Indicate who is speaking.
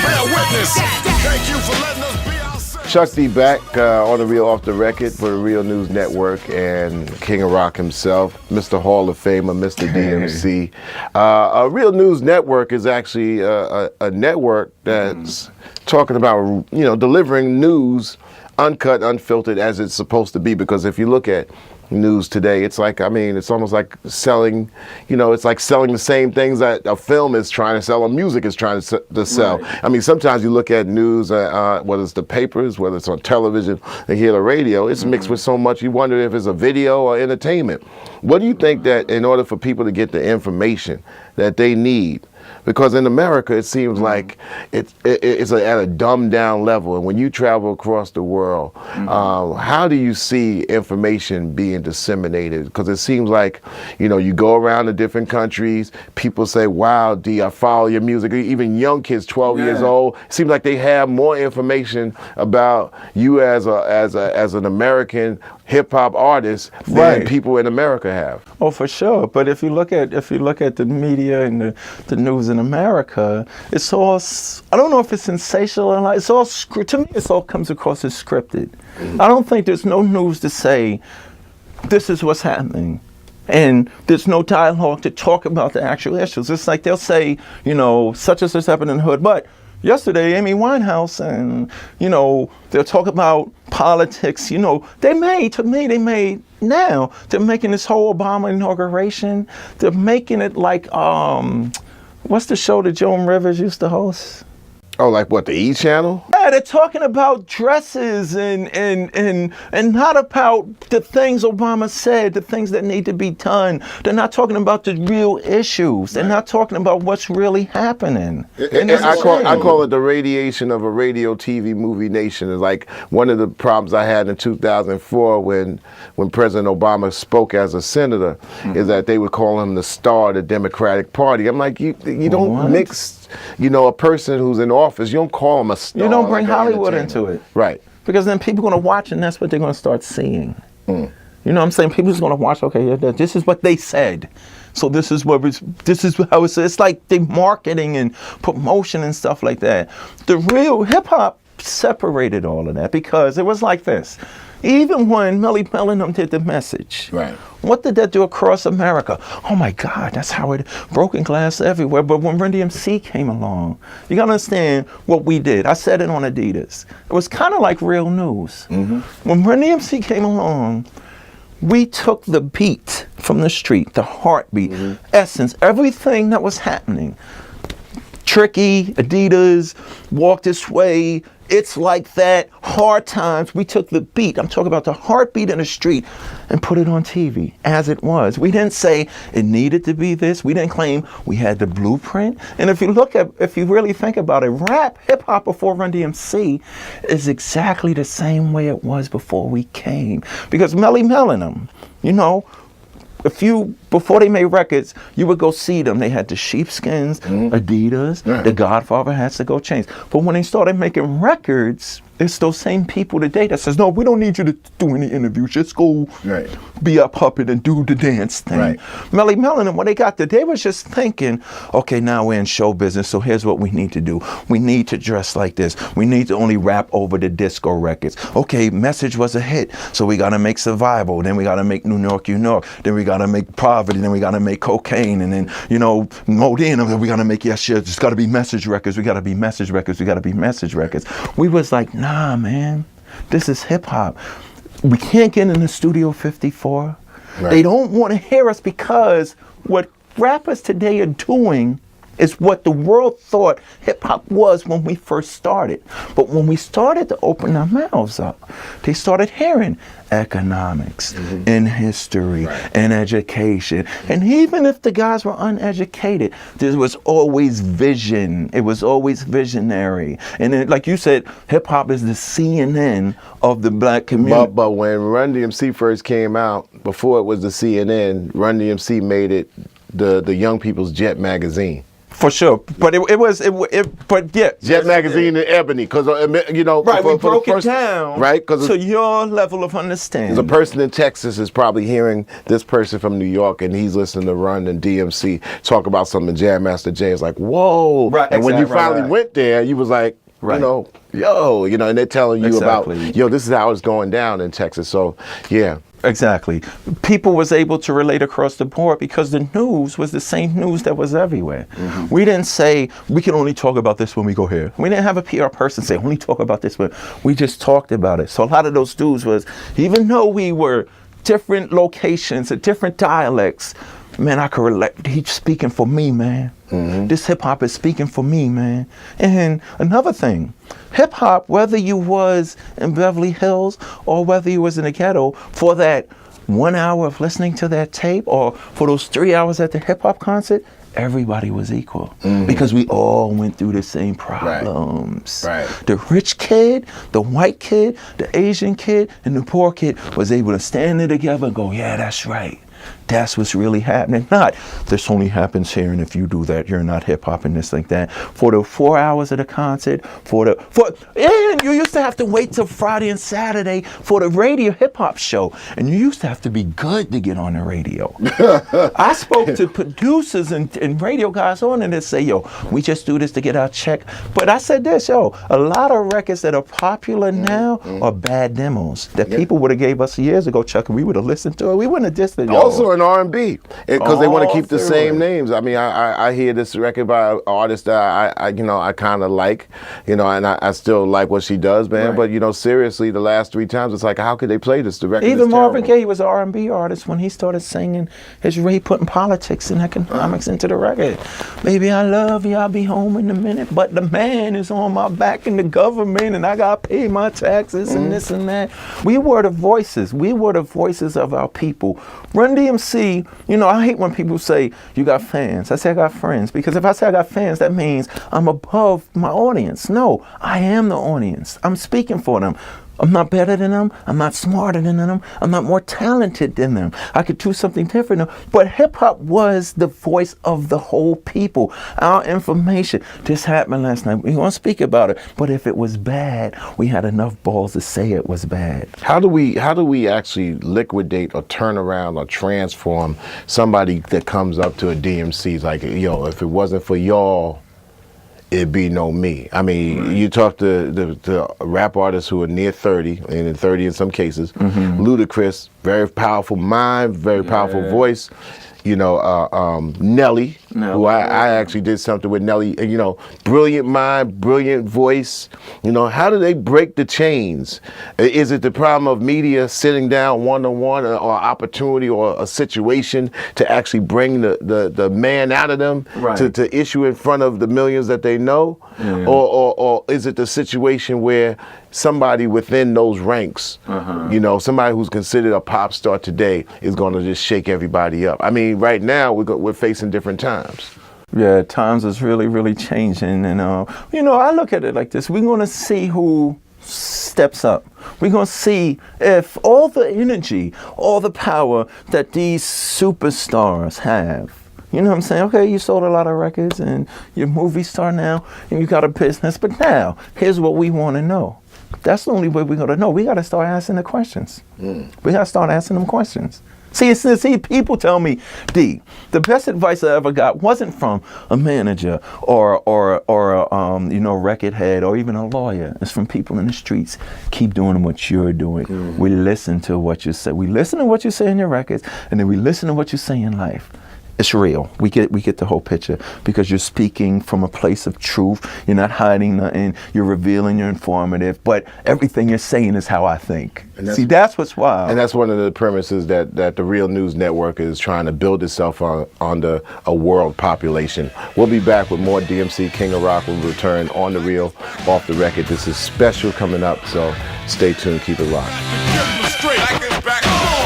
Speaker 1: bear witness. Thank you for letting us be ourselves.
Speaker 2: Chuck D back on the Real Off the Record for the Real News Network and King of Rock himself, Mr. Hall of Famer, Mr. DMC. A Real News Network is actually a network that's talking about, delivering news uncut, unfiltered as it's supposed to be. Because if you look at news today, it's like, it's almost like selling, it's like selling the same things that a film is trying to sell or music is trying to sell. Right. Sometimes you look at news, whether it's the papers, whether it's on television, or hear the radio, it's mixed with so much, you wonder if it's a video or entertainment. What do you think that in order for people to get the information that they need, because in America, it seems like it's at a dumbed down level. And when you travel across the world, how do you see information being disseminated? Because it seems like, you go around to different countries, people say, wow, D, I follow your music. Even young kids, 12 years old, it seems like they have more information about you as an American hip hop artist than people in America have.
Speaker 3: Oh, for sure. But if you look at the media and the news in America, it's all, I don't know if it's sensationalized. It's all, to me, it all comes across as scripted. I don't think there's no news to say this is what's happening. And there's no dialogue to talk about the actual issues. It's like they'll say, such and such happened in the hood, but yesterday, Amy Winehouse, and, they'll talk about politics. They're making this whole Obama inauguration. They're making it like, what's the show that Joan Rivers used to host?
Speaker 2: Oh, like what, the E! Channel?
Speaker 3: Yeah, they're talking about dresses and not about the things Obama said, the things that need to be done. They're not talking about the real issues. They're not talking about what's really happening.
Speaker 2: I call it the radiation of a radio, TV, movie nation. It's like one of the problems I had in 2004 when President Obama spoke as a senator is that they would call him the star of the Democratic Party. I'm like, you don't mix, a person who's in office, you don't call him a star.
Speaker 3: You don't bring Hollywood into it.
Speaker 2: Right.
Speaker 3: Because then people are going to watch and that's what they're going to start seeing. You know what I'm saying? People are going to watch, okay, this is what they said. So this is how it's, it's like the marketing and promotion and stuff like that. The real hip hop separated all of that because it was like this. Even when Melly Mel and them did The Message, what did that do across America? Oh my God, that's how it, broken glass everywhere. But when Run DMC came along, you gotta understand what we did. I said it on Adidas. It was kind of like real news. When Run DMC came along, we took the beat from the street, the heartbeat, essence, everything that was happening. Tricky, Adidas, Walk This Way, It's Like That, Hard Times. We took the beat, I'm talking about the heartbeat in the street, and put it on TV as it was. We didn't say it needed to be this. We didn't claim we had the blueprint. And if you really think about it, rap, hip hop before Run DMC is exactly the same way it was before we came. Because Melly Mel and them, before they made records, you would go see them. They had the sheepskins, Adidas, The Godfather has to go change. But when they started making records, it's those same people today that says, no, we don't need you to do any interviews. Just go be a puppet and do the dance thing. Melly Mel and them, when they got there, they was just thinking, okay, now we're in show business, so here's what we need to do. We need to dress like this. We need to only rap over the disco records. Okay, Message was a hit, so we got to make Survival. Then we got to make New York, New York. Then we got to make Poverty. Then we got to make Cocaine. And then, Modine. And then we got to make, it's got to be Message records. We got to be Message records. We got to be Message records. We was like, nah, man, this is hip hop. We can't get in the Studio 54. They don't want to hear us because what rappers today are doing is what the world thought hip hop was when we first started. But when we started to open our mouths up, they started hearing economics and history and education. And even if the guys were uneducated, there was always vision. It was always visionary. And then, like you said, hip hop is the CNN of the black community.
Speaker 2: But when Run DMC first came out, before it was the CNN, Run DMC made it the Young People's Jet magazine.
Speaker 3: For sure, but but yeah.
Speaker 2: Jet Magazine and Ebony, because
Speaker 3: Right, we broke it down,
Speaker 2: right? Because
Speaker 3: to your level of understanding.
Speaker 2: the person in Texas is probably hearing this person from New York, and he's listening to Run and DMC talk about something. Jam Master Jay is like, whoa!
Speaker 3: Right,
Speaker 2: and when you
Speaker 3: exactly,
Speaker 2: finally
Speaker 3: right.
Speaker 2: went there, you was like,
Speaker 3: Right.
Speaker 2: and they're telling you
Speaker 3: Exactly.
Speaker 2: about, this is how it's going down in Texas. So, yeah.
Speaker 3: Exactly. People was able to relate across the board because the news was the same news that was everywhere.
Speaker 2: Mm-hmm.
Speaker 3: We didn't say we can only talk about this when we go here. We didn't have a PR person say only talk about this when we just talked about it. So a lot of those dudes was, even though we were different locations and different dialects, man, I could relate. He's speaking for me, man. Mm-hmm. This hip hop is speaking for me, man. And another thing, hip hop, whether you was in Beverly Hills or whether you was in the ghetto, for that 1 hour of listening to that tape or for those 3 hours at the hip hop concert, everybody was equal because we all went through the same problems.
Speaker 2: Right.
Speaker 3: The rich kid, the white kid, the Asian kid, and the poor kid was able to stand there together and go, yeah, that's right. That's what's really happening. Not, this only happens here, and if you do that, you're not hip hop and this like that. For the 4 hours of the concert, and you used to have to wait till Friday and Saturday for the radio hip hop show, and you used to have to be good to get on the radio. I spoke to producers and radio guys on it and say, yo, we just do this to get our check. But I said this, yo, a lot of records that are popular now are bad demos that people would have gave us years ago, Chuck, and we would have listened to it. We wouldn't have dissed it.
Speaker 2: Also in R&B, because they want to keep the
Speaker 3: through
Speaker 2: same
Speaker 3: it.
Speaker 2: names. I mean, I hear this record by an artist that I kind of like, and I still like what she does, man.
Speaker 3: Right.
Speaker 2: But seriously, the last 3 times, it's like, how could they play this? The record
Speaker 3: Even
Speaker 2: is
Speaker 3: Marvin
Speaker 2: terrible.
Speaker 3: Gaye was an R&B artist when he started singing he putting politics and economics into the record. Baby, I love you, I'll be home in a minute, but the man is on my back in the government and I got to pay my taxes and this and that. We were the voices. We were the voices of our people. Run DMC, I hate when people say, you got fans. I say I got friends, because if I say I got fans, that means I'm above my audience. No, I am the audience. I'm speaking for them. I'm not better than them. I'm not smarter than them. I'm not more talented than them. I could do something different. But hip hop was the voice of the whole people. Our information. This happened last night. We won't speak about it. But if it was bad, we had enough balls to say it was bad.
Speaker 2: How do we actually liquidate or turn around or transform somebody that comes up to a DMC like, if it wasn't for y'all, it'd be no me. I mean, you talk to the rap artists who are near 30, and in 30 in some cases, Ludacris, very powerful mind, very powerful voice. Nelly, who I actually did something with Nelly, brilliant mind, brilliant voice. How do they break the chains? Is it the problem of media sitting down one-on-one or opportunity or a situation to actually bring the man out of them to issue in front of the millions that they know? Or is it the situation where somebody within those ranks, somebody who's considered a pop star today is going to just shake everybody up? I mean, right now we're facing different times.
Speaker 3: Yeah, times is really, really changing. And, I look at it like this. We're going to see who steps up. We're going to see if all the energy, all the power that these superstars have. You know what I'm saying? Okay, you sold a lot of records and you're a movie star now and you got a business. But now, here's what we want to know. That's the only way we're going to know. We got to start asking the questions. We got to start asking them questions. See, people tell me, D, the best advice I ever got wasn't from a manager or a record head or even a lawyer. It's from people in the streets. Keep doing what you're doing. We listen to what you say. We listen to what you say in your records, and then we listen to what you say in life. It's real. We get the whole picture because you're speaking from a place of truth. You're not hiding nothing. You're revealing. You're informative. But everything you're saying is how I think. That's what's wild.
Speaker 2: And that's one of the premises that the Real News Network is trying to build itself on a world population. We'll be back with more DMC. King of Rock will return on the Real, off the record. This is special coming up, so stay tuned. Keep it locked.
Speaker 1: Straight. Back is back.